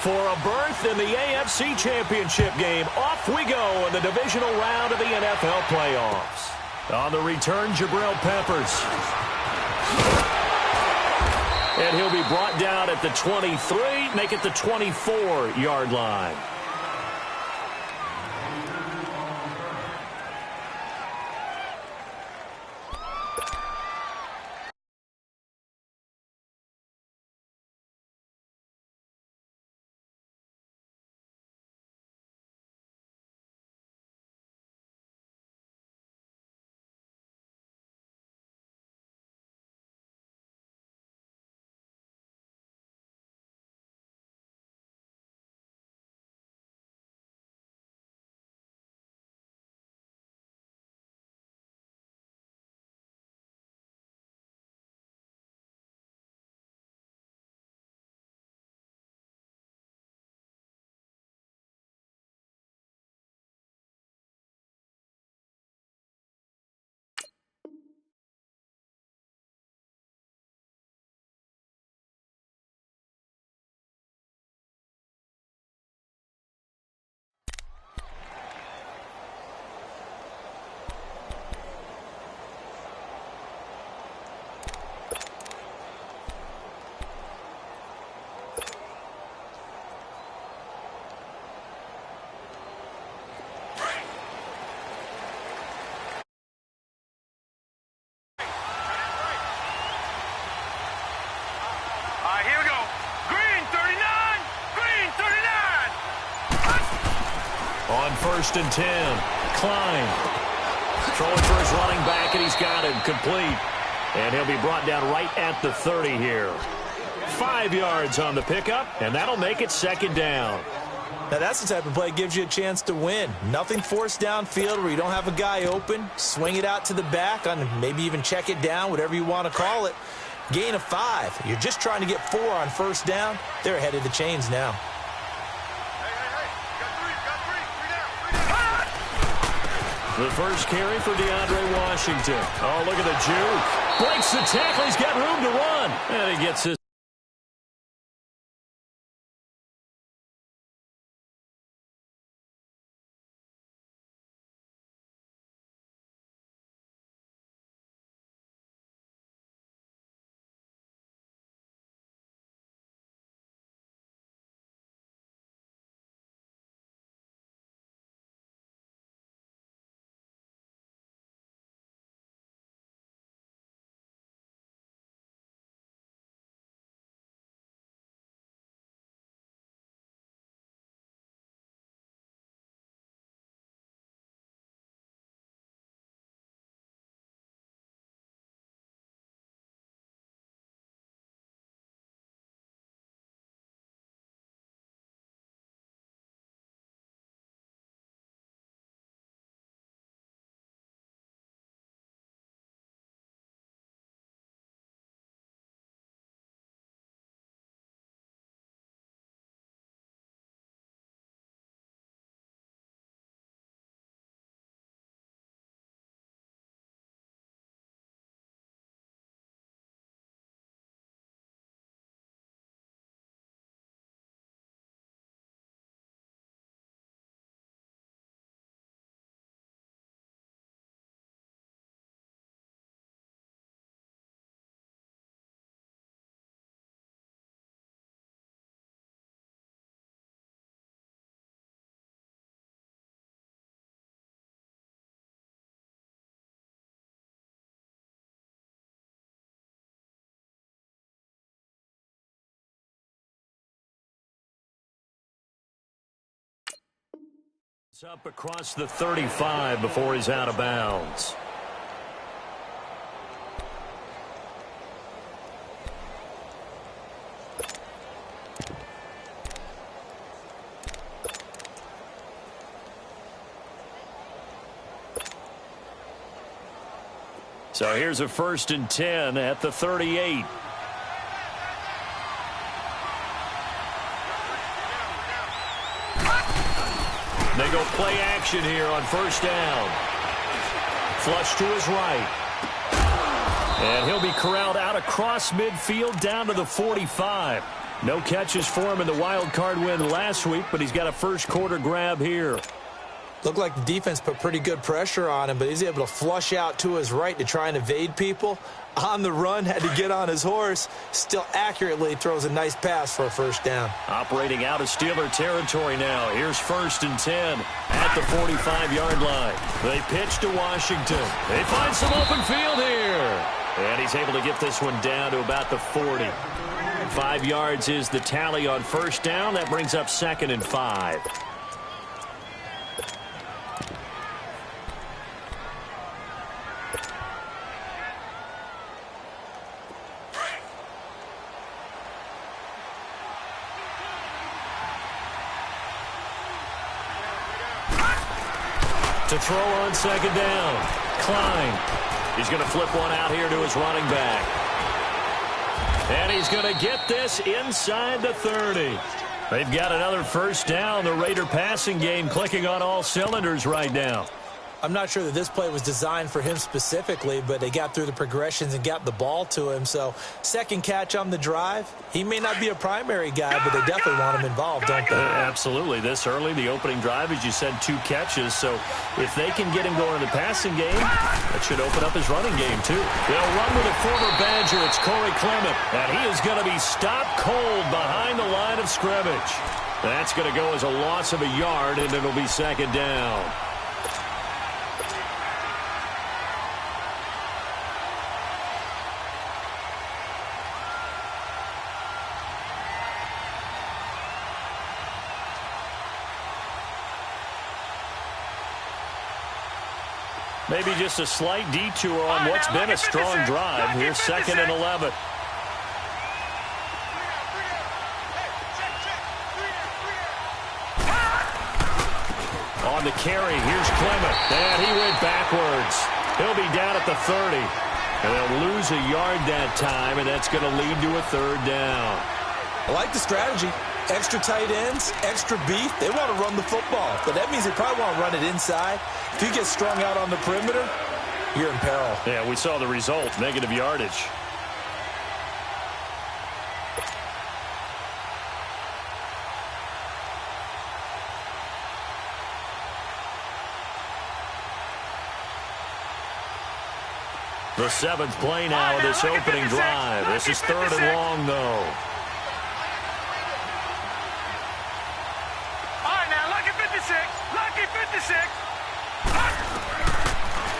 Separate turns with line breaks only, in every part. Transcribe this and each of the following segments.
for a berth in the AFC Championship game. Off we go in the divisional round of the NFL playoffs. On the return, Jabril Peppers. And he'll be brought down at the 23, make it the 24-yard line.
Here we go. Green 39. Green 39.
On 1st and 10, Klein. Throwing for his running back, and he's got him complete. And he'll be brought down right at the 30 here. 5 yards on the pickup, and that'll make it 2nd down.
Now, that's the type of play that gives you a chance to win. Nothing forced downfield where you don't have a guy open. Swing it out to the back, maybe even check it down, whatever you want to call it. Gain of 5. You're just trying to get 4 on 1st down. They're ahead of the chains now.
Hey. Got 3
The first carry for DeAndre Washington. Oh, look at the juke. Breaks the tackle. He's got room to run. And he gets his. It's up across the 35 before he's out of bounds. So here's a 1st and 10 at the 38. They go play action here on 1st down. Flush to his right. And he'll be corralled out across midfield down to the 45. No catches for him in the wild card win last week, but he's got a first quarter grab here.
Looked like the defense put pretty good pressure on him, but he's able to flush out to his right to try and evade people. On the run, had to get on his horse. Still accurately throws a nice pass for a first down.
Operating out of Steeler territory now. Here's 1st and 10 at the 45-yard line. They pitch to Washington. They find some open field here. And he's able to get this one down to about the 40. 5 yards is the tally on first down. That brings up 2nd and 5. To throw on 2nd down. Klein. He's going to flip one out here to his running back. And he's going to get this inside the 30. They've got another first down. The Raider passing game clicking on all cylinders right now.
I'm not sure that this play was designed for him specifically, but they got through the progressions and got the ball to him. So, second catch on the drive. He may not be a primary guy, but they definitely want him involved, don't they?
Absolutely. This early, the opening drive, as you said, 2 catches. So, if they can get him going in the passing game, that should open up his running game, too. They'll run with a former Badger. It's Corey Clement. And he is going to be stopped cold behind the line of scrimmage. That's going to go as a loss of a yard, and it'll be 2nd down. Maybe just a slight detour on what's been a strong drive. Here's 2nd and 11. On the carry, here's Clement. And he went backwards. He'll be down at the 30. And they'll lose a yard that time, and that's going to lead to a 3rd down.
I like the strategy. Extra tight ends, extra beef. They want to run the football, but that means they probably want to run it inside. If you get strung out on the perimeter, you're in peril.
Yeah, we saw the result, negative yardage. The 7th play now of this opening drive. This is 3rd and long, though.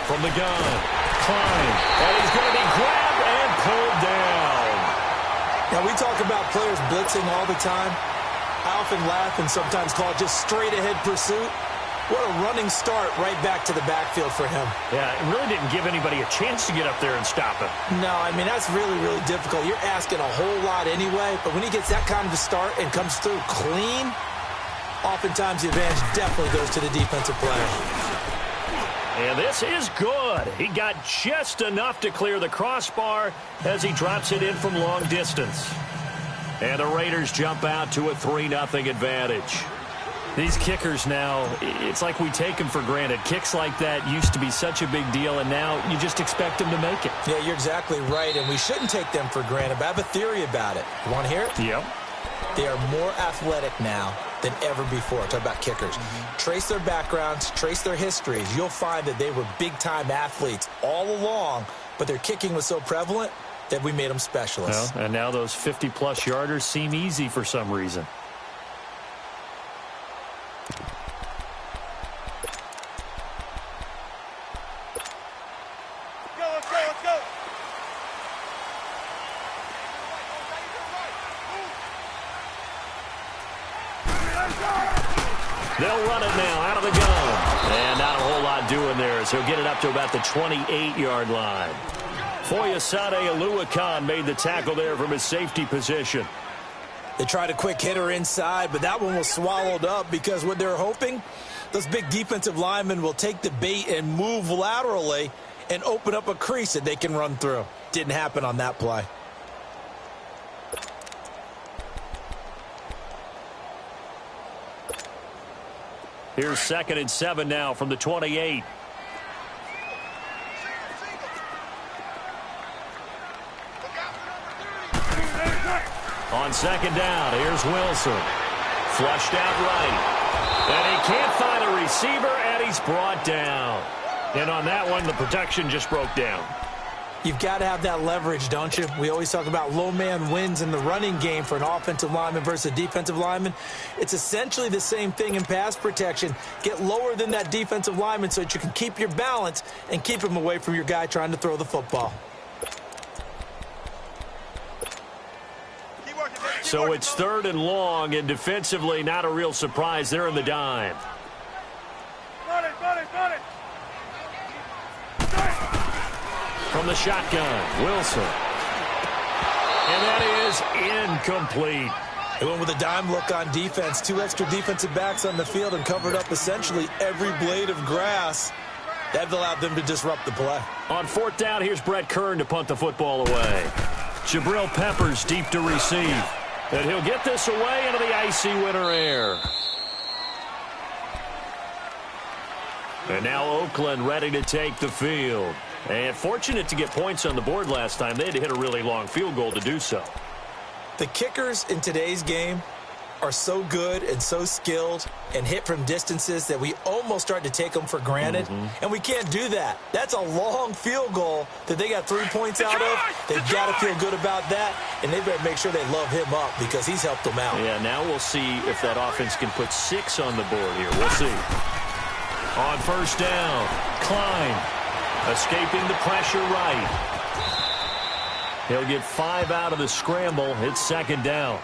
From the gun, Klein, and he's going to be grabbed and pulled down.
Now, we talk about players blitzing all the time. I often laugh and sometimes call it just straight-ahead pursuit. What a running start right back to the backfield for him.
Yeah, it really didn't give anybody a chance to get up there and stop him.
No, I mean, that's really, really difficult. You're asking a whole lot anyway, but when he gets that kind of a start and comes through clean, oftentimes the advantage definitely goes to the defensive player.
And this is good. He got just enough to clear the crossbar as he drops it in from long distance. And the Raiders jump out to a 3-0 advantage. These kickers now, it's like we take them for granted. Kicks like that used to be such a big deal, and now you just expect them to make it.
Yeah, you're exactly right, and we shouldn't take them for granted, but I have a theory about it. You want to hear it?
Yep.
They are more athletic now than ever before. Talk about kickers. Trace their backgrounds, trace their histories. You'll find that they were big-time athletes all along, but their kicking was so prevalent that we made them specialists.
Well, and now those 50-plus yarders seem easy for some reason. They'll run it now out of the gun. And not a whole lot doing there, so he'll get it up to about the 28-yard line. Foyesade Oluwakan made the tackle there from his safety position.
They tried a quick hitter inside, but that one was swallowed up because what they're hoping, those big defensive linemen will take the bait and move laterally and open up a crease that they can run through. Didn't happen on that play.
Here's 2nd and 7 now from the 28. On second down, here's Wilson. Flushed out right. And he can't find a receiver, and he's brought down. And on that one, the protection just broke down.
You've got to have that leverage, don't you? We always talk about low man wins in the running game for an offensive lineman versus a defensive lineman. It's essentially the same thing in pass protection. Get lower than that defensive lineman so that you can keep your balance and keep him away from your guy trying to throw the football.
So it's 3rd and long, and defensively not a real surprise. They're in the dime. From the shotgun, Wilson. And that is incomplete.
They went with a dime look on defense. 2 extra defensive backs on the field and covered up essentially every blade of grass. That allowed them to disrupt the play.
On 4th down, here's Brett Kern to punt the football away. Jabril Peppers deep to receive. And he'll get this away into the icy winter air. And now Oakland ready to take the field. And fortunate to get points on the board last time. They had to hit a really long field goal to do so.
The kickers in today's game are so good and so skilled and hit from distances that we almost start to take them for granted. And we can't do that. That's a long field goal that they got 3 points out of. They've got to feel good about that, and they better make sure they love him up because he's helped them out.
Yeah, now we'll see if that offense can put 6 on the board here. We'll see. On 1st down, Klein escaping the pressure right. He'll get 5 out of the scramble. It's 2nd down.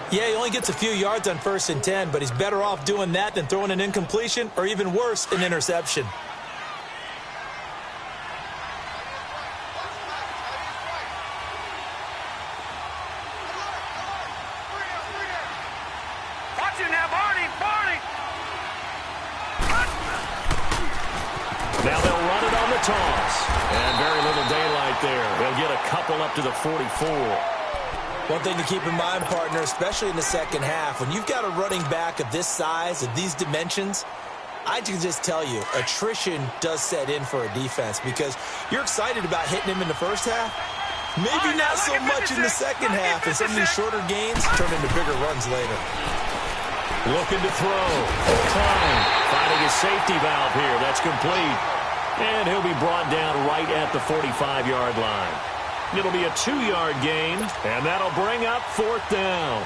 Yeah, he only gets a few yards on 1st and 10, but he's better off doing that than throwing an incompletion or even worse, an interception.
Watch it now, Barney!
Now they'll run it on the toss. And very little daylight there. They'll get a couple up to the 44.
One thing to keep in mind, partner, especially in the second half, when you've got a running back of this size, of these dimensions, I can just tell you, attrition does set in for a defense because you're excited about hitting him in the first half. Maybe not so much in the second half, and some of these shorter gains turn into bigger runs later.
Looking to throw. Klein finding his safety valve here. That's complete. And he'll be brought down right at the 45-yard line. It'll be a 2-yard gain, and that'll bring up 4th down.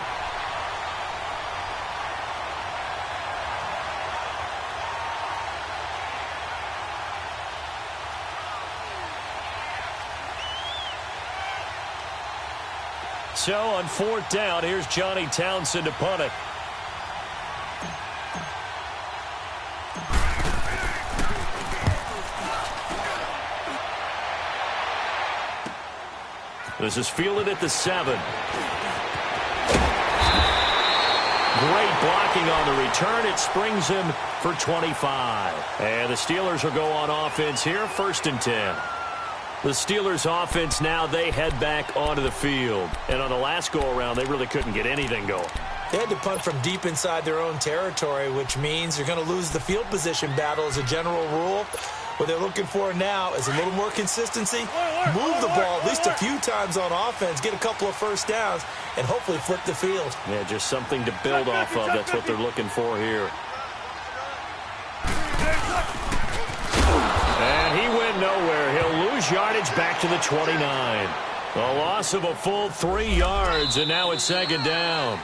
So on 4th down, here's Johnny Townsend to punt it. This is fielded at the 7. Great blocking on the return. It springs him for 25. And the Steelers will go on offense here, 1st and 10. The Steelers offense now, they head back onto the field. And on the last go-around, they really couldn't get anything going.
They had to punt from deep inside their own territory, which means you're going to lose the field position battle as a general rule. What they're looking for now is a little more consistency, move the ball at least a few times on offense, get a couple of 1st downs, and hopefully flip the field.
Yeah, just something to build off of. That's what they're looking for here. And he went nowhere. He'll lose yardage back to the 29. A loss of a full 3 yards, and now it's 2nd down.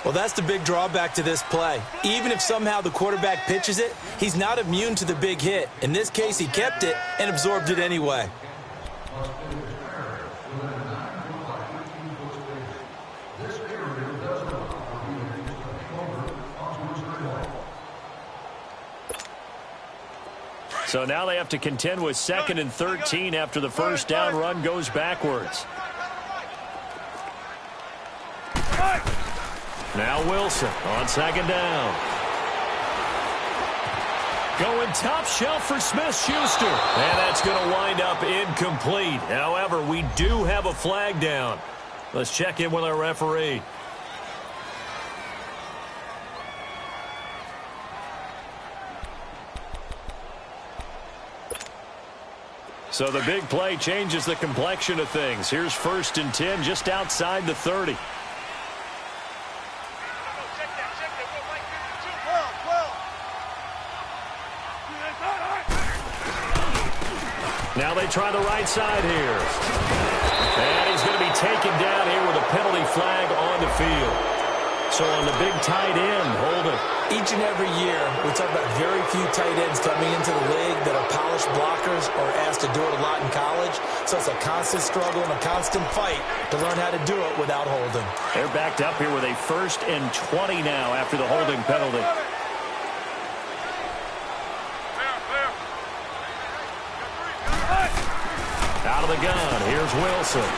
Well, that's the big drawback to this play. Even if somehow the quarterback pitches it, he's not immune to the big hit. In this case, he kept it and absorbed it anyway.
So now they have to contend with 2nd and 13 after the 1st down run goes backwards. Now Wilson on 2nd down. Going top shelf for Smith-Schuster. And that's going to wind up incomplete. However, we do have a flag down. Let's check in with our referee. So the big play changes the complexion of things. Here's 1st and 10 just outside the 30. Now they try the right side here. And he's going to be taken down here with a penalty flag on the field. So on the big tight end, holding.
Each and every year, we talk about very few tight ends coming into the league that are polished blockers or asked to do it a lot in college. So it's a constant struggle and a constant fight to learn how to do it without holding.
They're backed up here with a 1st and 20 now after the holding penalty. Out of the gun, here's Wilson.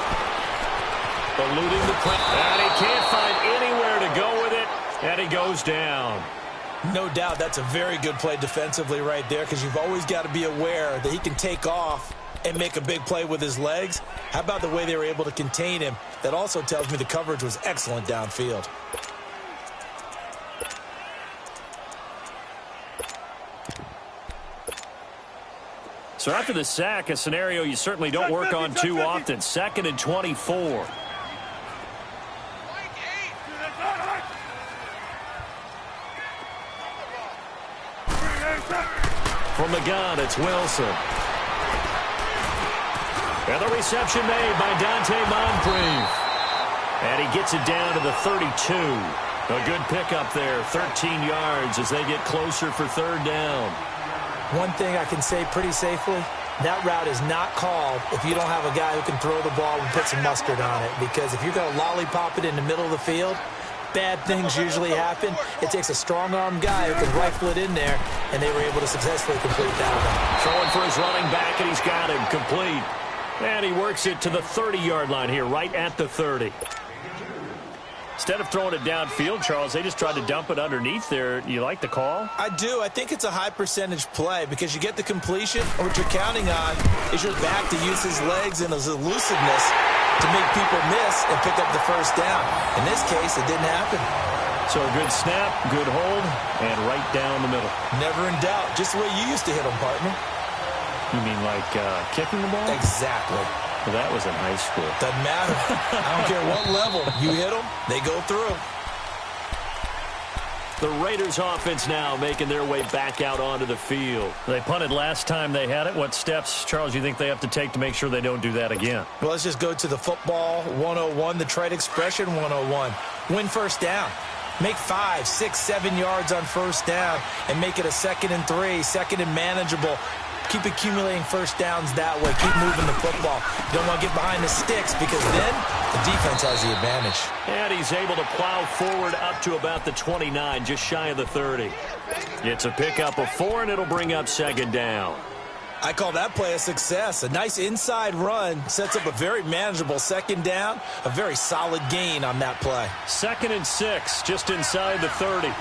Eluding the play. And he can't find anywhere to go with it. And he goes down.
No doubt that's a very good play defensively right there, because you've always got to be aware that he can take off and make a big play with his legs. How about the way they were able to contain him? That also tells me the coverage was excellent downfield.
So after the sack, a scenario you certainly don't work on too often. 2nd and 24. From the gun, it's Wilson. And the reception made by Dante Moncrief. And he gets it down to the 32. A good pickup there, 13 yards as they get closer for 3rd down.
One thing I can say pretty safely, that route is not called if you don't have a guy who can throw the ball and put some mustard on it. Because if you're going to lollipop it in the middle of the field, bad things usually happen. It takes a strong-arm guy who can rifle it in there, and they were able to successfully complete that one.
Throwing for his running back, and he's got him complete. And he works it to the 30-yard line here, right at the 30. Instead of throwing it downfield, Charles, they just tried to dump it underneath there. You like the call?
I do. I think it's a high-percentage play because you get the completion, and what you're counting on is your back to use his legs and his elusiveness to make people miss and pick up the 1st down. In this case, it didn't happen.
So a good snap, good hold, and right down the middle.
Never in doubt. Just the way you used to hit them, partner.
You mean like kicking the ball?
Exactly.
Well, that was in high school.
Doesn't matter. I don't care what level. You hit them, they go through.
The Raiders offense now making their way back out onto the field. They punted last time they had it. What steps, Charles, you think they have to take to make sure they don't do that again?
Well, let's just go to the football 101, the trade expression 101. Win 1st down. Make 5, 6, 7 yards on 1st down and make it a 2nd and 3, 2nd and manageable. Keep accumulating 1st downs that way. Keep moving the football. You don't want to get behind the sticks because then the defense has the advantage.
And he's able to plow forward up to about the 29, just shy of the 30. It's a pickup of 4, and it'll bring up 2nd down.
I call that play a success. A nice inside run sets up a very manageable 2nd down. A very solid gain on that play.
2nd and 6, just inside the 30.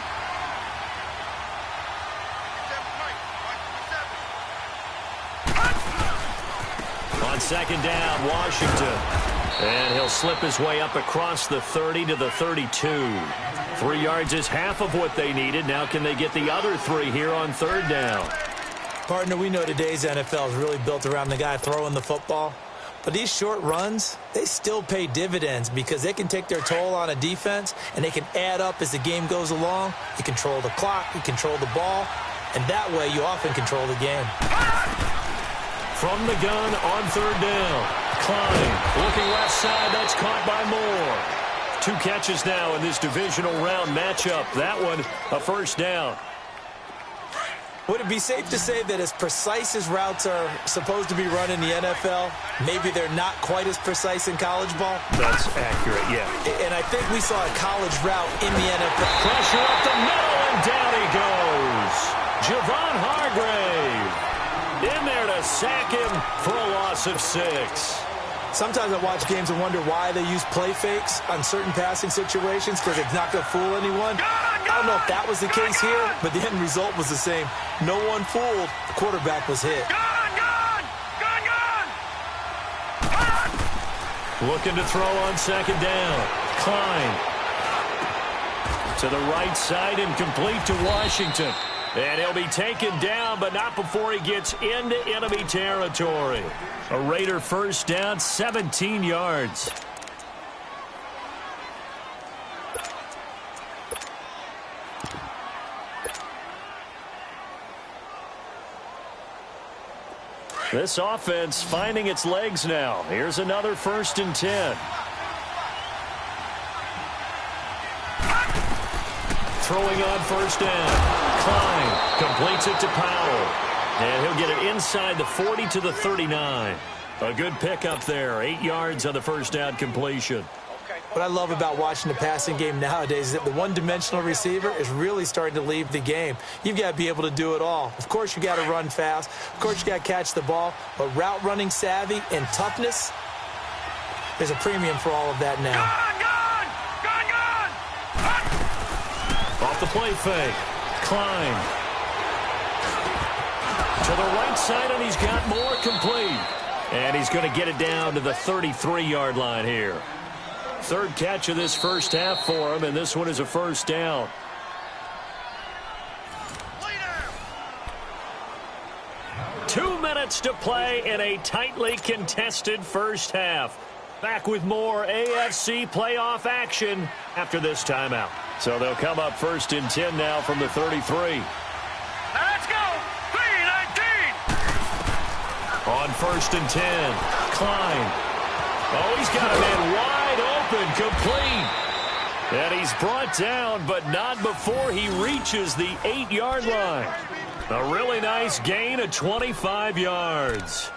On 2nd down, Washington. And he'll slip his way up across the 30 to the 32. 3 yards is half of what they needed. Now can they get the other 3 here on 3rd down?
Partner, we know today's NFL is really built around the guy throwing the football. But these short runs, they still pay dividends because they can take their toll on a defense and they can add up as the game goes along. You control the clock, you control the ball, and that way you often control the game.
From the gun on 3rd down. Klein looking left side. That's caught by Moore. 2 catches now in this divisional round matchup. That one a 1st down.
Would it be safe to say that as precise as routes are supposed to be run in the NFL, maybe they're not quite as precise in college ball?
That's accurate, yeah.
And I think we saw a college route in the NFL.
Pressure up the middle, and down he goes. Javon Hargrave in there to sack him for a loss of 6.
Sometimes I watch games and wonder why they use play fakes on certain passing situations because it's not going to fool anyone. I don't know if that was the case here, but the end result was the same. No one fooled. The quarterback was hit.
Looking to throw on 2nd down. Klein to the right side and complete to Washington. And he'll be taken down, but not before he gets into enemy territory. A Raider 1st down, 17 yards. This offense finding its legs now. Here's another 1st and 10. Throwing on 1st down. Klein completes it to Powell. And he'll get it inside the 40 to the 39. A good pickup there. 8 yards on the 1st down completion.
What I love about watching the passing game nowadays is that the one-dimensional receiver is really starting to leave the game. You've got to be able to do it all. Of course, you got to run fast. Of course, you got to catch the ball. But route running savvy and toughness, there's a premium for all of that now.
Gone!
Off the play fake. Klein. To the right side, and he's got more complete. And he's going to get it down to the 33-yard line here. 3rd catch of this 1st half for him, and this one is a 1st down.
Leader.
2 minutes to play in a tightly contested 1st half. Back with more AFC playoff action after this timeout. So they'll come up 1st and 10 now from the 33.
Now let's go. 3-19.
On 1st and 10, Klein. Oh, he's got a man wide open, complete. And he's brought down, but not before he reaches the 8-yard line. A really nice gain of 25 yards.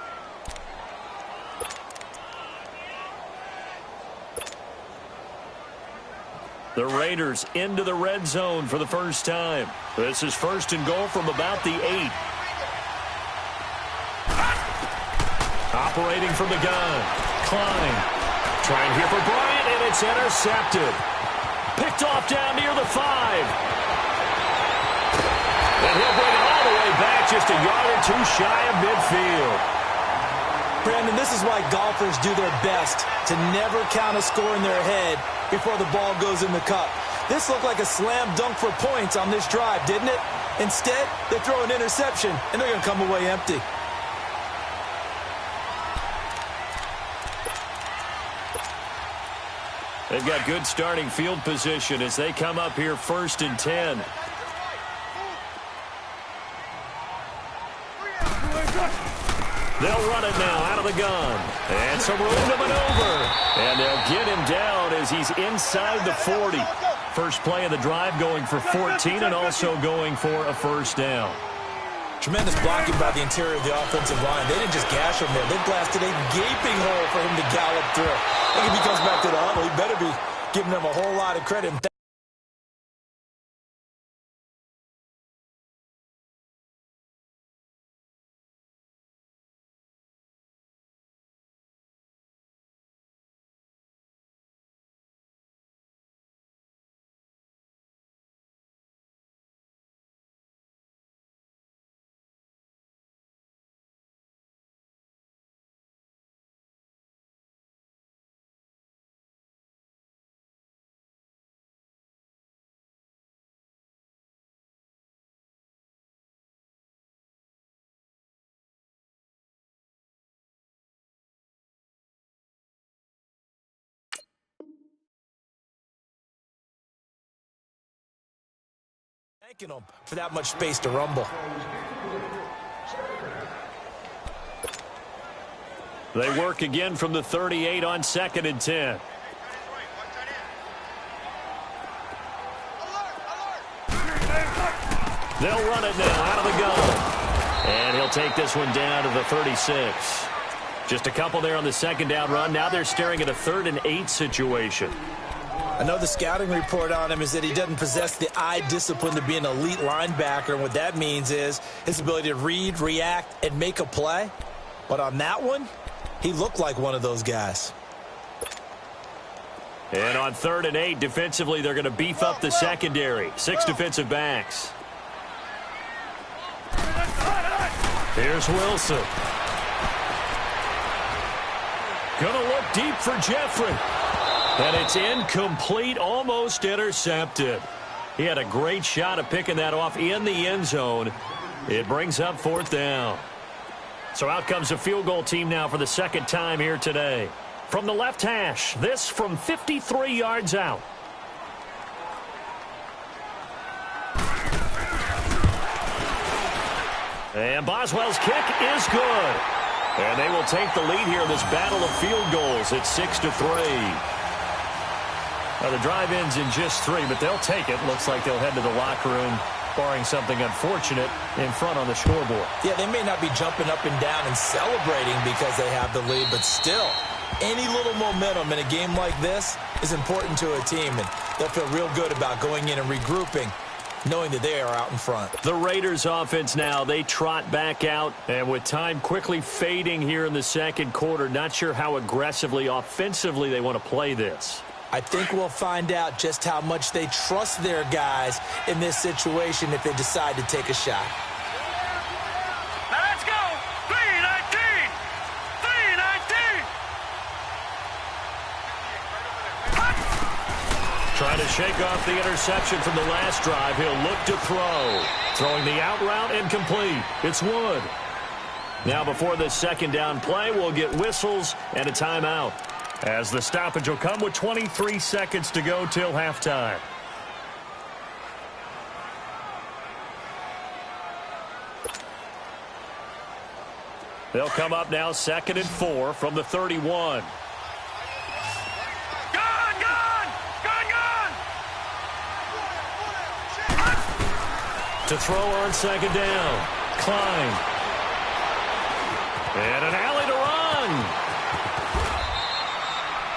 The Raiders into the red zone for the first time. This is 1st and goal from about the 8. Operating from the gun. Klein trying here for Bryant, and it's intercepted. Picked off down near the 5. And he'll bring it all the way back just a yard or 2 shy of midfield.
Brandon, this is why golfers do their best to never count a score in their head before the ball goes in the cup. This looked like a slam dunk for points on this drive, didn't it? Instead, they throw an interception, and they're going to come away empty.
They've got good starting field position as they come up here 1st and 10. They'll run it now out of the gun. And some room to maneuver. And they'll get him down as he's inside the 40. First play of the drive going for 14 and also going for a 1st down.
Tremendous blocking by the interior of the offensive line. They didn't just gash him there. They blasted a gaping hole for him to gallop through. I think if he comes back to the huddle, he better be giving them a whole lot of credit. Thanking them for that much space to rumble.
They work again from the 38 on 2nd and 10. They'll run it now out of the gun. And he'll take this one down to the 36. Just a couple there on the 2nd down run. Now they're staring at a 3rd and 8 situation.
I know the scouting report on him is that he doesn't possess the eye discipline to be an elite linebacker, and what that means is his ability to read, react, and make a play. But on that one, he looked like one of those guys.
And on 3rd and 8, defensively, they're going to beef up the secondary. 6 defensive backs. Here's Wilson. Gonna look deep for Jeffrey. And it's incomplete, almost intercepted. He had a great shot at picking that off in the end zone. It brings up 4th down. So out comes a field goal team now for the 2nd time here today. From the left hash, this from 53 yards out. And Boswell's kick is good. And they will take the lead here in this battle of field goals at 6-3. Now, the drive ends in just 3, but they'll take it. Looks like they'll head to the locker room, barring something unfortunate, in front on the scoreboard.
Yeah, they may not be jumping up and down and celebrating because they have the lead, but still, any little momentum in a game like this is important to a team, and they'll feel real good about going in and regrouping, knowing that they are out in front.
The Raiders offense now, they trot back out, and with time quickly fading here in the second quarter, not sure how aggressively, offensively they want to play this.
I think we'll find out just how much they trust their guys in this situation if they decide to take a shot.
Now let's go. 3-19. 3-19.
Trying to shake off the interception from the last drive. He'll look to throw. Throwing the out route incomplete. It's Wood. Now before this second down play, we'll get whistles and a timeout, as the stoppage will come with 23 seconds to go till halftime. They'll come up now 2nd and 4 from the 31. To throw on second down. Klein. And an alley to run.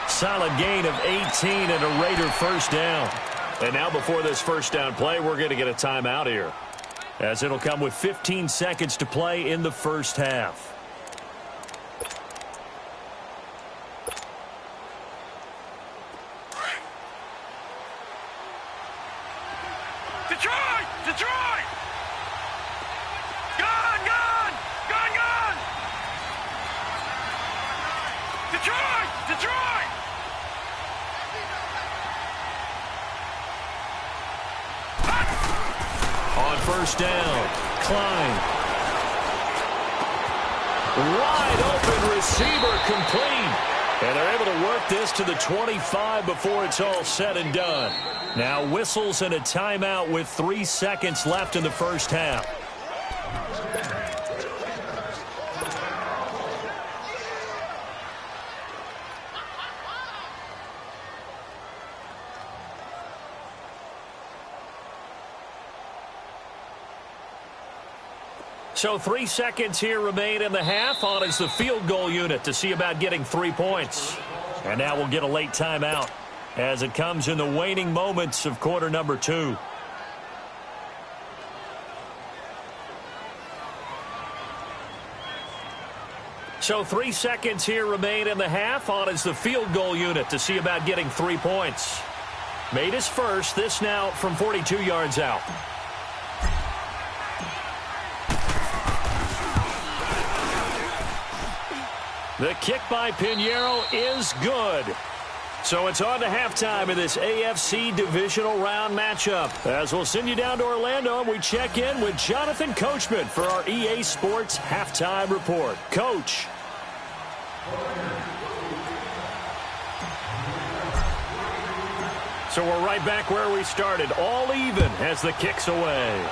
Solid gain of 18 and a Raider first down. And now before this first down play, we're going to get a timeout here, as it'll come with 15 seconds to play in the first half.
Detroit! Detroit! Gone! Gone! Gone! Gone! Detroit! Detroit!
On first down, Klein. Wide open receiver, complete. And they're able to work this to the 25 before it's all said and done. Now whistles and a timeout with 3 seconds left in the first half. So 3 seconds here remain in the half. On is the field goal unit to see about getting 3 points. And now we'll get a late timeout as it comes in the waning moments of quarter number 2. So 3 seconds here remain in the half. On is the field goal unit to see about getting 3 points. Made his first. This now from 42 yards out. The kick by Pinheiro is good. So it's on to halftime in this AFC divisional round matchup. As we'll send you down to Orlando, and we check in with Jonathan Coachman for our EA Sports halftime report. Coach. So we're right back where we started, all even as the kick's away.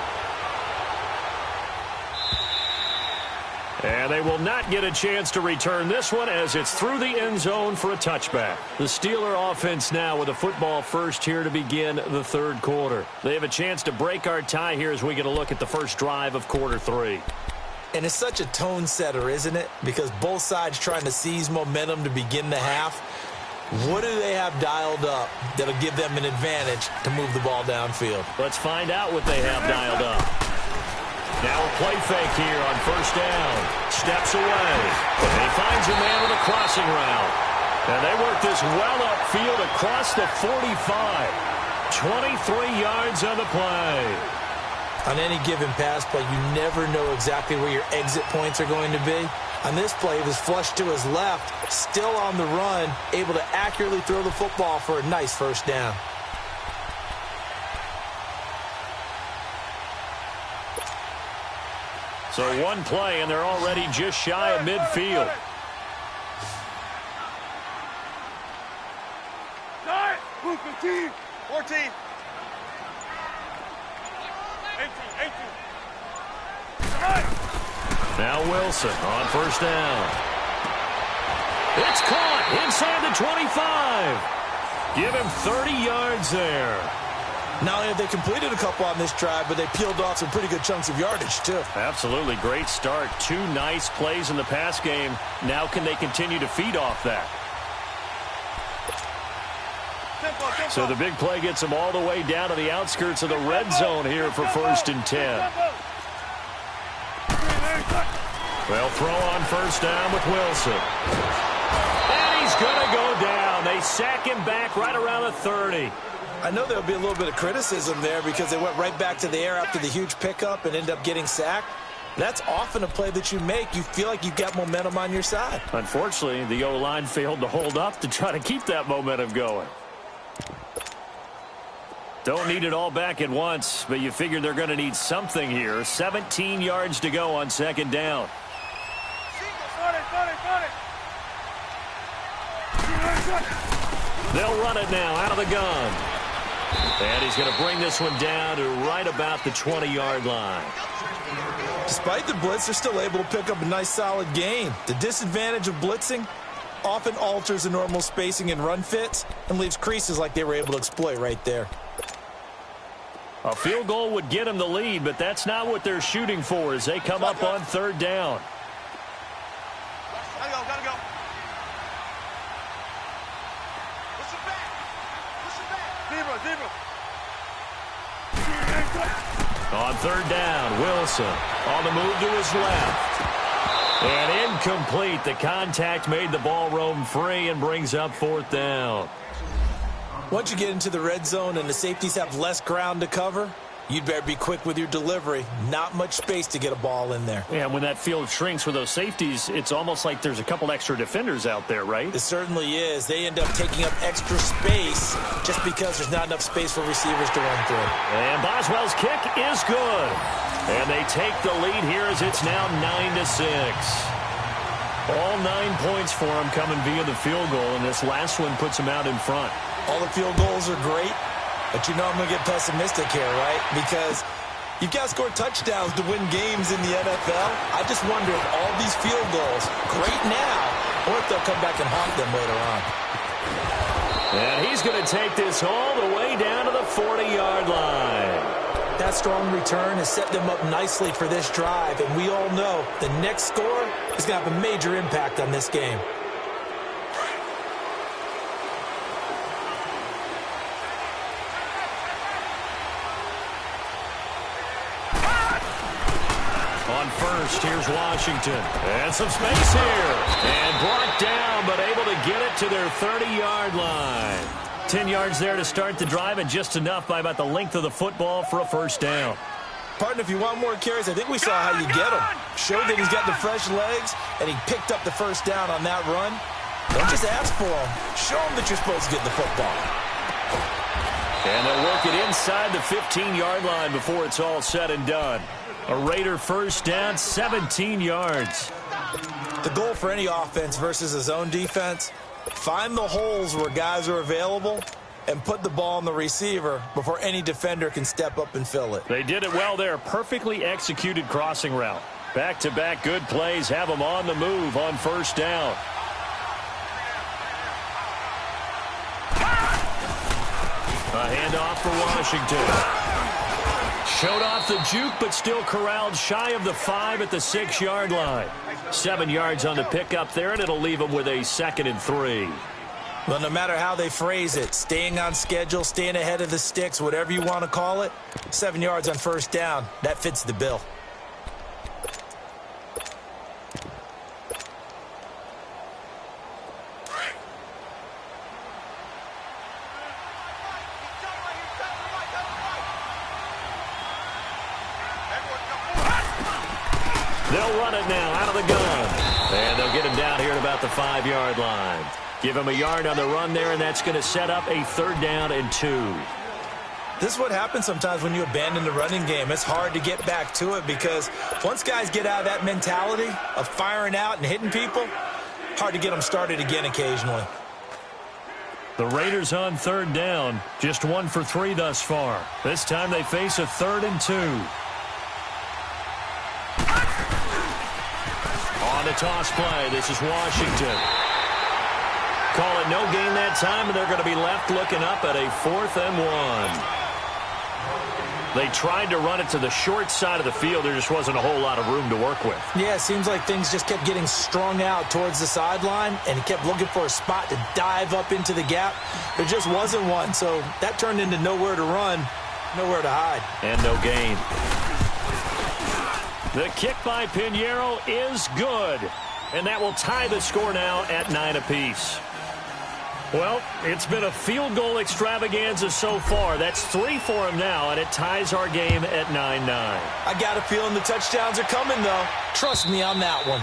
And they will not get a chance to return this one as it's through the end zone for a touchback. The Steeler offense now with a football first here to begin the third quarter. They have a chance to break our tie here as we get a look at the first drive of quarter 3.
And it's such a tone setter, isn't it? Because both sides trying to seize momentum to begin the half. What do they have dialed up that'll give them an advantage to move the ball downfield?
Let's find out what they have dialed up. Now a play fake here on first down. Steps away. And he finds a man with a crossing route. And they work this well upfield across the 45. 23 yards on the play.
On any given pass play, you never know exactly where your exit points are going to be. On this play, it was flushed to his left, still on the run, able to accurately throw the football for a nice first down.
So one play, and they're already just shy of midfield.
15, 14, 18, 18.
Now Wilson on first down. It's caught inside the 25. Give him 30 yards there.
Not only have they completed a couple on this drive, but they peeled off some pretty good chunks of yardage, too.
Absolutely. Great start. 2 nice plays in the pass game. Now can they continue to feed off that? So the big play gets them all the way down to the outskirts of the red zone here for 1st and 10. They'll throw on first down with Wilson. And he's going to go down. They sack him back right around the 30.
I know there'll be a little bit of criticism there because they went right back to the air after the huge pickup and ended up getting sacked. That's often a play that you make. You feel like you've got momentum on your side.
Unfortunately, the O-line failed to hold up to try to keep that momentum going. Don't need it all back at once, but you figure they're going to need something here. 17 yards to go on second down. They'll run it now out of the gun. And he's going to bring this one down to right about the 20-yard line.
Despite the blitz, they're still able to pick up a nice solid gain. The disadvantage of blitzing often alters the normal spacing and run fits and leaves creases like they were able to exploit right there.
A field goal would get them the lead, but that's not what they're shooting for as they come up on third down.
Gotta go. Push it back. Deeper.
On third down, Wilson on the move to his left. And incomplete. The contact made the ball roam free and brings up fourth down.
Once you get into the red zone and the safeties have less ground to cover, you'd better be quick with your delivery. Not much space to get a ball in there.
Yeah, when that field shrinks with those safeties, it's almost like there's a couple extra defenders out there, right?
It certainly is. They end up taking up extra space just because there's not enough space for receivers to run through.
And Boswell's kick is good. And they take the lead here as it's now 9-6. All 9 points for them coming via the field goal, and this last one puts them out in front.
All the field goals are great, but you know I'm going to get pessimistic here, right? Because you've got to score touchdowns to win games in the NFL. I just wonder if all these field goals, great now, or if they'll come back and haunt them later on.
And he's going to take this all the way down to the 40-yard line.
That strong return has set them up nicely for this drive, and we all know the next score is going to have a major impact on this game.
On first, here's Washington. And some space here. And brought down, but able to get it to their 30-yard line. 10 yards there to start the drive, and just enough by about the length of the football for a first down.
Partner, if you want more carries, I think we saw how you get him. Showed that he's got the fresh legs, and he picked up the first down on that run. Don't just ask for him. Show him that you're supposed to get the football.
And they'll work it inside the 15-yard line before it's all said and done. A Raider first down, 17 yards.
The goal for any offense versus a zone defense, find the holes where guys are available and put the ball on the receiver before any defender can step up and fill it.
They did it well there. Perfectly executed crossing route. Back-to-back good plays have them on the move on first down. A handoff for Washington. Showed off the juke, but still corralled shy of the 5 at the 6-yard line. 7 yards on the pickup there, and it'll leave them with a 2nd and 3.
Well, no matter how they phrase it, staying on schedule, staying ahead of the sticks, whatever you want to call it, 7 yards on first down, that fits the bill.
They'll run it now out of the gun. And they'll get him down here at about the 5-yard line. Give him a yard on the run there, and that's going to set up a 3rd down and 2.
This is what happens sometimes when you abandon the running game. It's hard to get back to it because once guys get out of that mentality of firing out and hitting people, hard to get them started again occasionally.
The Raiders on 3rd down, just 1 for 3 thus far. This time they face a 3rd and 2. the toss play. This is Washington. Call it no gain that time, and they're going to be left looking up at a 4th and 1. They tried to run it to the short side of the field. There just wasn't a whole lot of room to work with.
Yeah, it seems like things just kept getting strung out towards the sideline, and he kept looking for a spot to dive up into the gap. There just wasn't one, so that turned into nowhere to run, nowhere to hide.
And no gain. The kick by Pinheiro is good, and that will tie the score now at 9 apiece. Well, it's been a field goal extravaganza so far. That's 3 for him now, and it ties our game at 9-9.
I got a feeling the touchdowns are coming, though. Trust me on that one.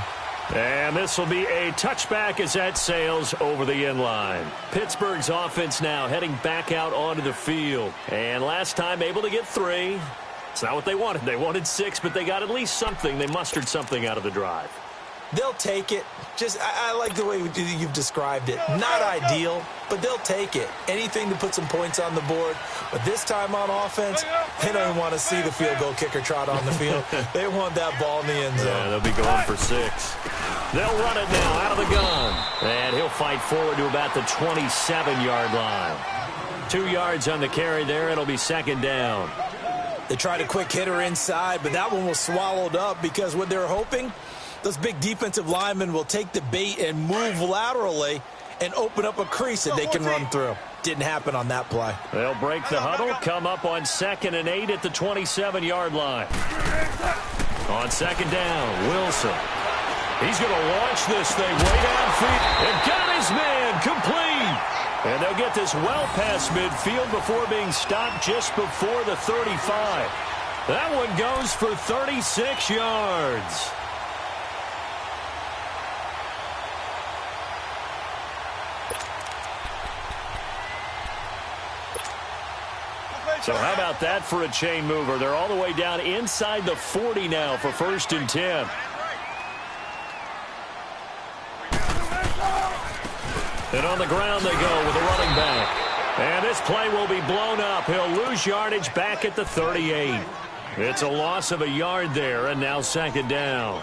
And this will be a touchback as that sails over the end line. Pittsburgh's offense now heading back out onto the field. And last time able to get 3. It's not what they wanted. They wanted 6, but they got at least something. They mustered something out of the drive.
They'll take it. I like the way you've described it. Not ideal, but they'll take it. Anything to put some points on the board. But this time on offense, they don't even want to see the field goal kicker trot on the field. They want that ball in the end zone.
Yeah, they'll be going for 6. They'll run it now out of the gun. And he'll fight forward to about the 27-yard line. 2 yards on the carry there. It'll be 2nd down.
They tried a quick hitter inside, but that one was swallowed up because what they're hoping, those big defensive linemen will take the bait and move laterally and open up a crease that they can run through. Didn't happen on that play.
They'll break the huddle, come up on 2nd and 8 at the 27-yard line. On 2nd down, Wilson. He's going to launch this thing way downfield and got his man complete. And they'll get this well past midfield before being stopped just before the 35. That one goes for 36 yards. So how about that for a chain mover? They're all the way down inside the 40 now for 1st and 10. And on the ground they go with a running back. And this play will be blown up. He'll lose yardage back at the 38. It's a loss of a yard there, and now 2nd down.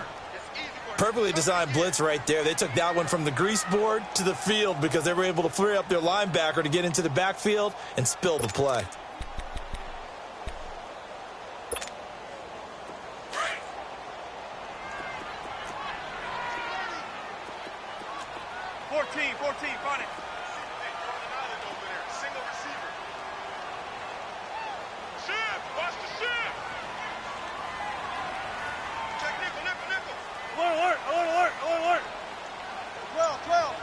Perfectly designed blitz right there. They took that one from the grease board to the field because they were able to free up their linebacker to get into the backfield and spill the play.
Find it. Single receiver. Shift. Watch the shift. Check nickel. Alert. 12.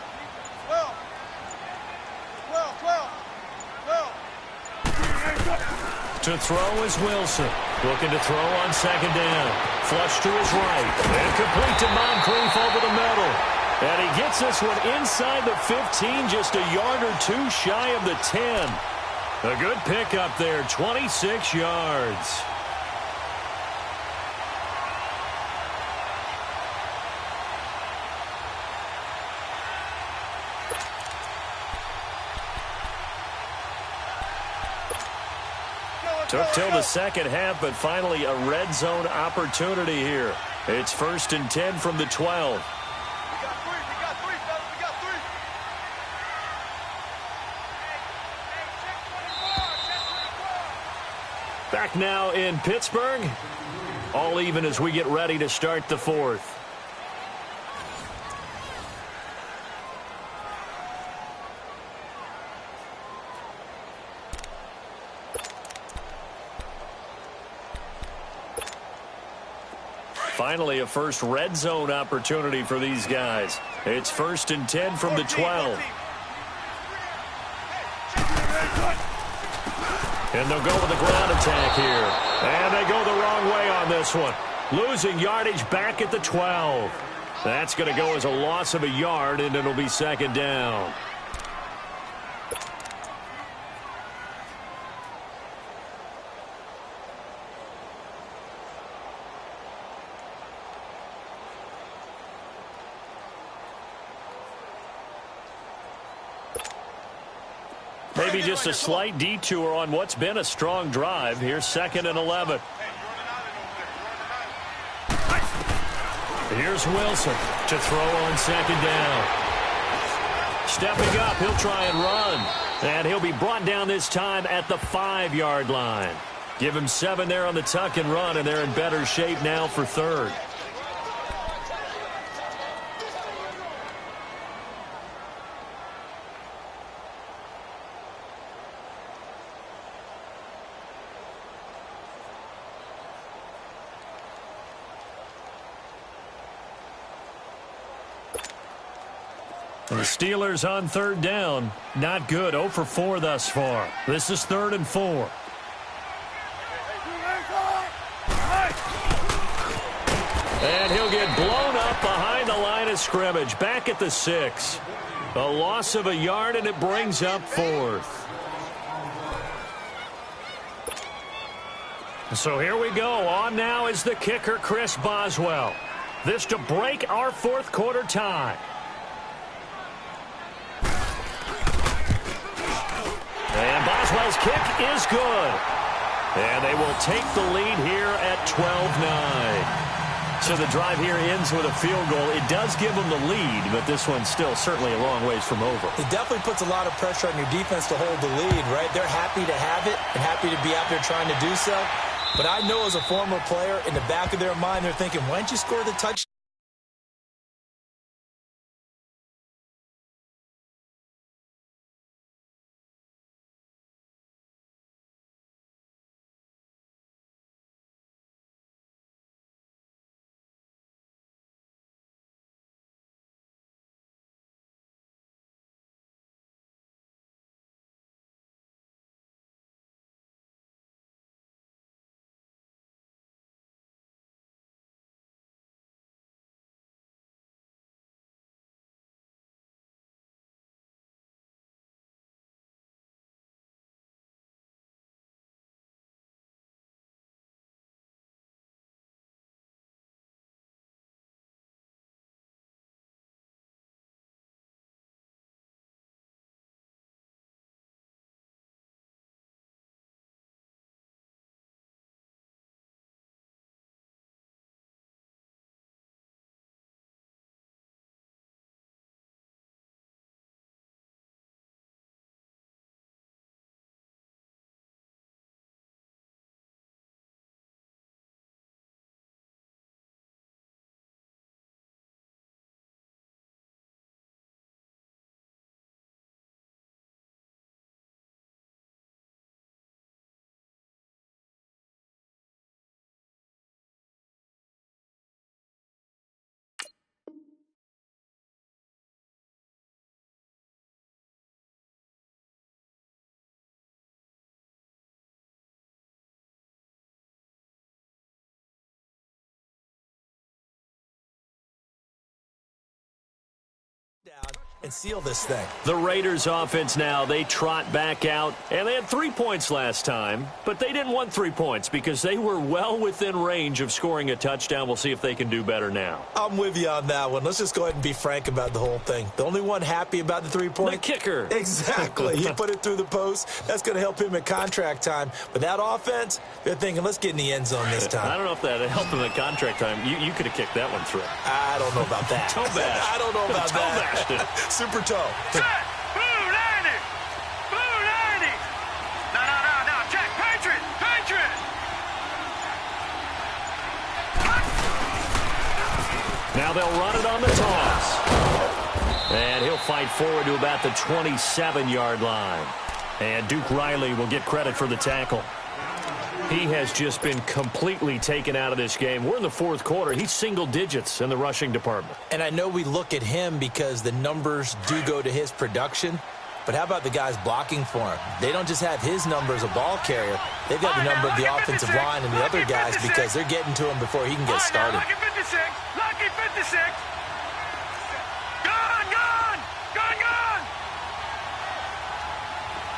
To throw is Wilson. Looking to throw on 2nd down. Flush to his right. And complete to Moncrief over the middle. And he gets this one inside the 15, just a yard or 2 shy of the 10. A good pickup there, 26 yards. Took till the 2nd half, but finally a red zone opportunity here. It's 1st and 10 from the 12. Back now in Pittsburgh. All even as we get ready to start the 4th. Finally, a first red zone opportunity for these guys. It's 1st and 10 from the 12. And they'll go with the ground attack here. And they go the wrong way on this one. Losing yardage back at the 12. That's going to go as a loss of a yard, and it'll be 2nd down. Maybe just a slight detour on what's been a strong drive. Here's 2nd and 11. Here's Wilson to throw on second down. Stepping up, he'll try and run. And he'll be brought down this time at the 5-yard line. Give him 7 there on the tuck and run, and they're in better shape now for third. The Steelers on third down. Not good. 0 for 4 thus far. This is 3rd and 4. And he'll get blown up behind the line of scrimmage. Back at the 6. A loss of a yard, and it brings up 4th. So here we go. On now is the kicker, Chris Boswell. This to break our 4th quarter tie. And Boswell's kick is good. And they will take the lead here at 12-9. So the drive here ends with a field goal. It does give them the lead, but this one's still certainly a long ways from over.
It definitely puts a lot of pressure on your defense to hold the lead, right? They're happy to have it and happy to be out there trying to do so. But I know as a former player, in the back of their mind, they're thinking, why didn't you score the touchdown? And seal this thing.
The Raiders offense now, they trot back out, and they had 3 points last time, but they didn't want 3 points because they were well within range of scoring a touchdown. We'll see if they can do better now.
I'm with you on that one. Let's just go ahead and be frank about the whole thing. The only one happy about the 3-point?
The kicker.
Exactly. He put it through the post. That's going to help him at contract time. But that offense, they're thinking, let's get in the end zone this time.
I don't know if that helped him at contract time. You could have kicked that one through.
I don't know about that.
Toe bash.
I don't know about that.
Toe bashed it.
Set!
Super toe.
Boo, 90! Boo, 90! No, check! Patriot! Patriot!
Now they'll run it on the toss. And he'll fight forward to about the 27-yard line. And Duke Riley will get credit for the tackle. He has just been completely taken out of this game. We're in the 4th quarter. He's single digits in the rushing department.
And I know we look at him because the numbers do go to his production. But how about the guys blocking for him? They don't just have his number as a ball carrier. They've got the number of the offensive line and the other guys because they're getting to him before he can get started.
Lucky 56! Lucky 56! Gone! Gone! Gone! Gone!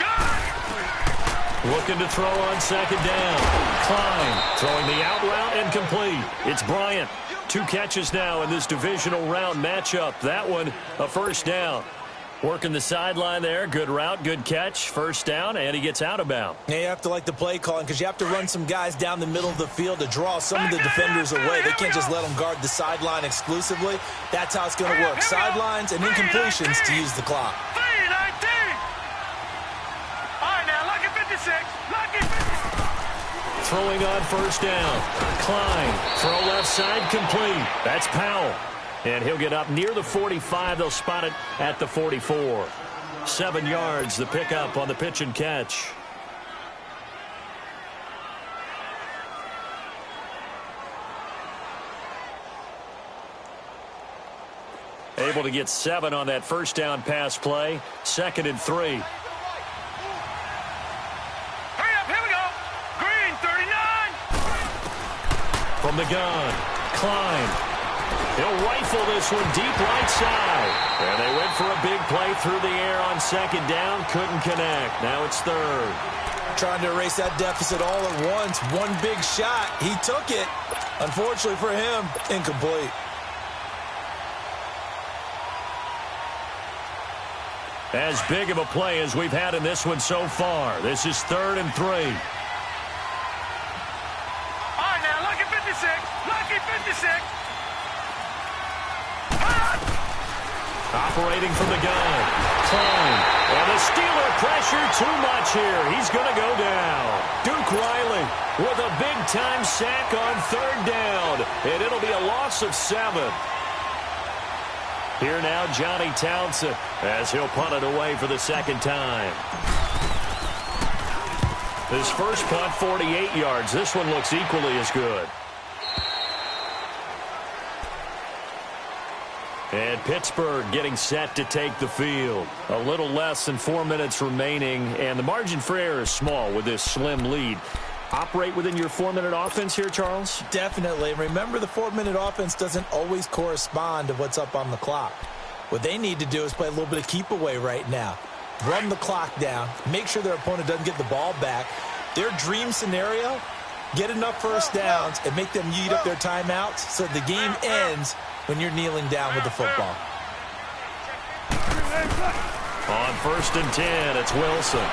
Gone!
Looking to throw on second down. Klein throwing the out route and complete. It's Bryant. 2 catches now in this divisional round matchup. That one, a first down. Working the sideline there. Good route, good catch. First down, and he gets out of bounds.
Yeah, you have to like the play calling because you have to run some guys down the middle of the field to draw some of the defenders away. They can't just let them guard the sideline exclusively. That's how it's going to work. Sidelines and incompletions to use the clock.
3:19. All right, now, lucky 56. Lucky 56.
Throwing on first down. Klein, throw left side, complete. That's Powell. And he'll get up near the 45. They'll spot it at the 44. 7 yards, the pickup on the pitch and catch. Able to get 7 on that first down pass play. 2nd and 3.
Hurry up, here we go. Green, 39.
From the gun, Klein. He'll rifle this one deep right side. And they went for a big play through the air on 2nd down. Couldn't connect. Now it's 3rd.
Trying to erase that deficit all at once. One big shot. He took it. Unfortunately for him, incomplete.
As big of a play as we've had in this one so far. This is 3rd and 3.
All right, now, lucky 56. Lucky 56.
Operating from the gun. Klein. And the Steeler pressure too much here. He's going to go down. Duke Riley with a big-time sack on 3rd down. And it'll be a loss of 7. Here now, Johnny Townsend, as he'll punt it away for the 2nd time. His first punt, 48 yards. This one looks equally as good. And Pittsburgh getting set to take the field. A little less than 4 minutes remaining, and the margin for error is small with this slim lead. Operate within your 4-minute offense here, Charles?
Definitely. Remember, the 4-minute offense doesn't always correspond to what's up on the clock. What they need to do is play a little bit of keep away right now. Run the clock down. Make sure their opponent doesn't get the ball back. Their dream scenario, get enough first downs and make them eat up their timeouts so the game ends when you're kneeling down with the football.
On 1st and 10, it's Wilson.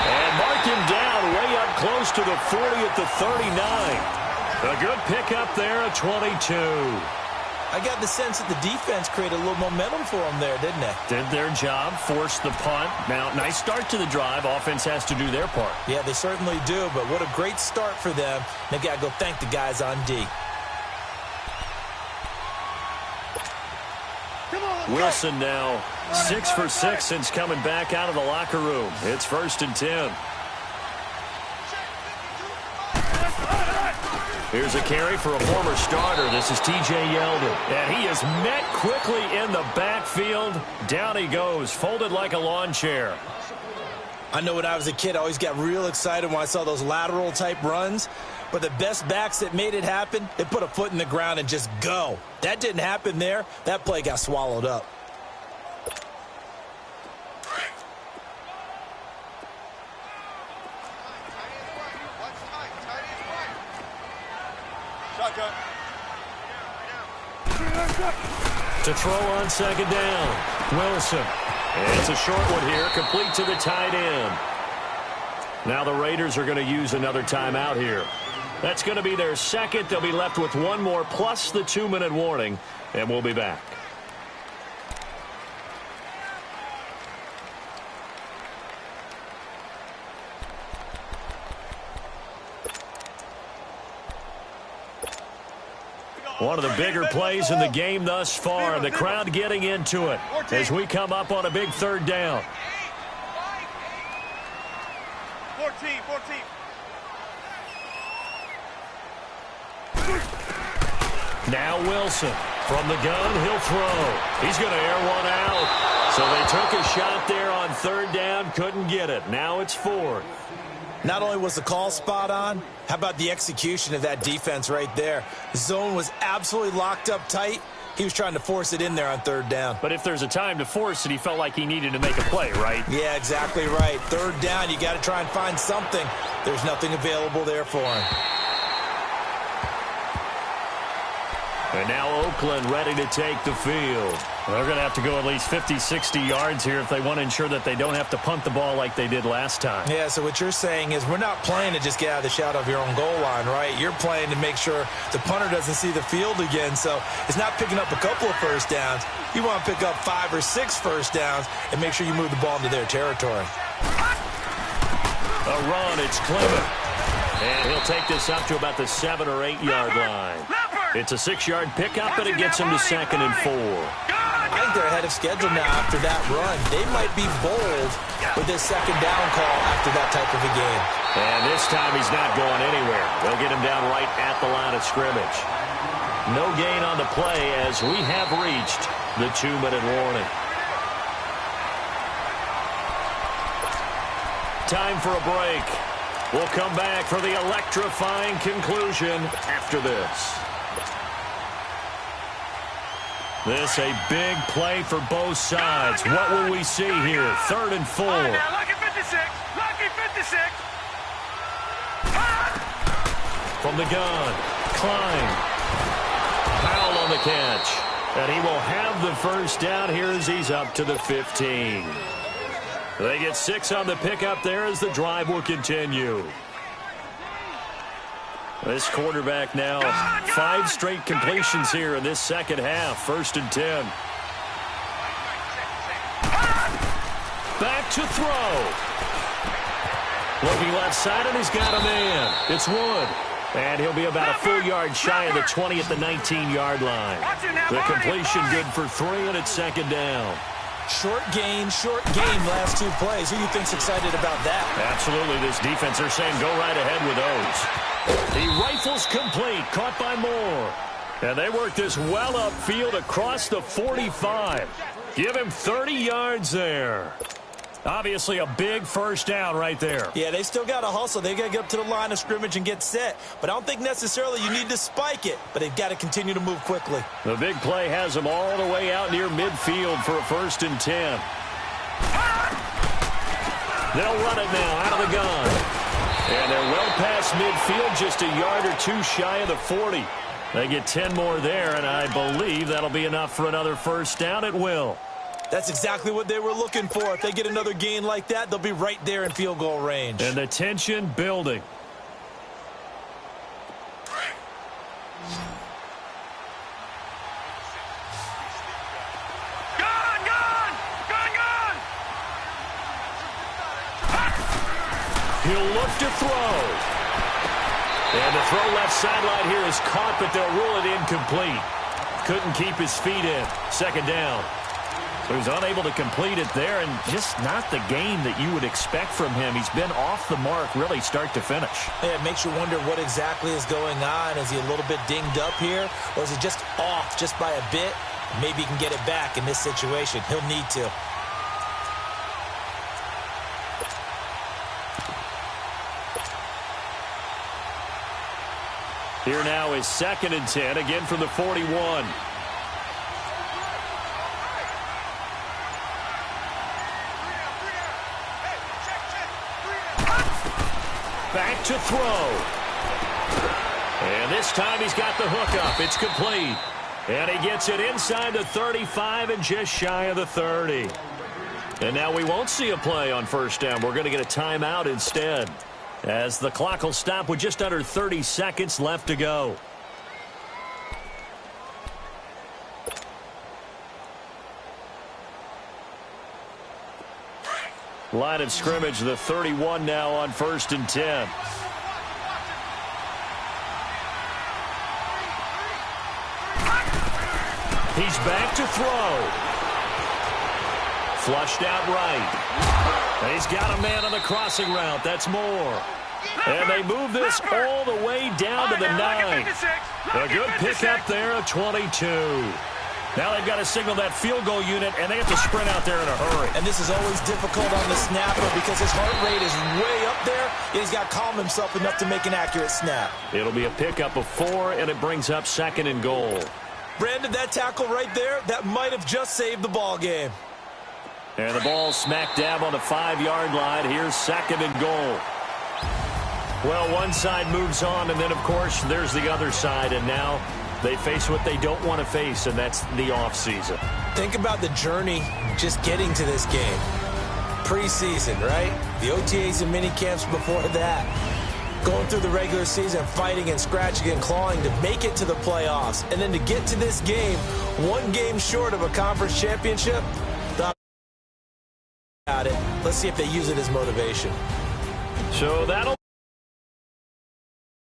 And mark him down way up close to the 40 at the 39. A good pickup there at 22.
I got the sense that the defense created a little momentum for them there, didn't they?
Did their job, forced the punt. Now, nice start to the drive. Offense has to do their part.
Yeah, they certainly do, but what a great start for them. They've got to go thank the guys on D.
Wilson now 6 for 6 since coming back out of the locker room. It's 1st and 10. Here's a carry for a former starter. This is T.J. Yeldon. And he is met quickly in the backfield. Down he goes, folded like a lawn chair.
I know when I was a kid, I always got real excited when I saw those lateral type runs. But the best backs that made it happen, they put a foot in the ground and just go. That didn't happen there. That play got swallowed up.
To throw on 2nd down, Wilson. And it's a short one here, complete to the tight end. Now the Raiders are going to use another timeout here. That's going to be their 2nd. They'll be left with 1 more plus the 2-minute warning, and we'll be back. One of the bigger plays in the game thus far, and the crowd getting into it as we come up on a big 3rd down.
14.
Now Wilson from the gun, he'll throw. He's going to air one out. So they took a shot there on 3rd down, couldn't get it. Now it's 4th.
Not only was the call spot on, how about the execution of that defense right there? The zone was absolutely locked up tight. He was trying to force it in there on 3rd down.
But if there's a time to force it, he felt like he needed to make a play, right?
Yeah, exactly right. 3rd down, you got to try and find something. There's nothing available there for him.
And now Oakland ready to take the field. They're going to have to go at least 50, 60 yards here if they want to ensure that they don't have to punt the ball like they did last time.
Yeah, so what you're saying is we're not playing to just get out of the shadow of your own goal line, right? You're playing to make sure the punter doesn't see the field again. So it's not picking up a couple of first downs. You want to pick up 5 or 6 first downs and make sure you move the ball into their territory.
A run, it's Clement. And he'll take this up to about the 7 or 8 yard line. It's a 6-yard pickup, and it gets him to 2nd and 4.
I think they're ahead of schedule now after that run. They might be bold with this 2nd down call after that type of a game.
And this time he's not going anywhere. They'll get him down right at the line of scrimmage. No gain on the play as we have reached the 2-minute warning. Time for a break. We'll come back for the electrifying conclusion after this. This a big play for both sides. What will we see here? 3rd and 4.
Lucky 56. Lucky 56.
From the gun, Klein. Powell on the catch. And he will have the first down here as he's up to the 15. They get 6 on the pickup there as the drive will continue. This quarterback now 5 straight completions here in this second half. 1st and 10. Back to throw. Looking left side, and he's got a man. It's Wood. And he'll be about a full yard shy of the 20 at the 19-yard line. The completion good for 3, and it's 2nd down.
Short game last 2 plays. Who do you think's excited about that?
Absolutely. This defense, they're saying go right ahead with those. He rifles complete, caught by Moore. And they work this well upfield across the 45. Give him 30 yards there. Obviously a big first down right there.
Yeah, they still got to hustle. They got to get up to the line of scrimmage and get set. But I don't think necessarily you need to spike it. But they've got to continue to move quickly.
The big play has them all the way out near midfield for a 1st and 10. They'll run it now out of the gun. And they're well past midfield, just a yard or 2 shy of the 40. They get 10 more there, and I believe that'll be enough for another first down at will.
That's exactly what they were looking for. If they get another gain like that, they'll be right there in field goal range.
And the tension building. He'll look to throw. And the throw left sideline here is caught, but they'll rule it incomplete. Couldn't keep his feet in. 2nd down. So he's unable to complete it there, and just not the game that you would expect from him. He's been off the mark really start to finish.
Yeah, it makes you wonder what exactly is going on. Is he a little bit dinged up here, or is he just off just by a bit? Maybe he can get it back in this situation. He'll need to.
Here now is 2nd and 10, again from the 41. Back to throw. And this time he's got the hook up. It's complete. And he gets it inside the 35 and just shy of the 30. And now we won't see a play on 1st down. We're going to get a timeout instead, as the clock will stop with just under 30 seconds left to go. Line of scrimmage, the 31 now on 1st and 10. He's back to throw. Flushed out right. And he's got a man on the crossing route. That's Moore. And they move this all the way down to the 9. A good pickup there at 22. Now they've got to signal that field goal unit, and they have to sprint out there in a hurry.
And this is always difficult on the snapper because his heart rate is way up there. He's got to calm himself enough to make an accurate snap.
It'll be a pickup of 4, and it brings up 2nd and goal.
Brandon, that tackle right there, that might have just saved the ball game.
And the ball smack dab on the 5-yard line. Here's 2nd and goal. Well, one side moves on, and then, of course, there's the other side. And now They face what they don't want to face, and that's the offseason.
Think about the journey just getting to this game. Preseason, right? The OTAs and mini camps before that. Going through the regular season, fighting and scratching and clawing to make it to the playoffs. And then to get to this game, one game short of a conference championship. Let's see if they use it as motivation.
So that'll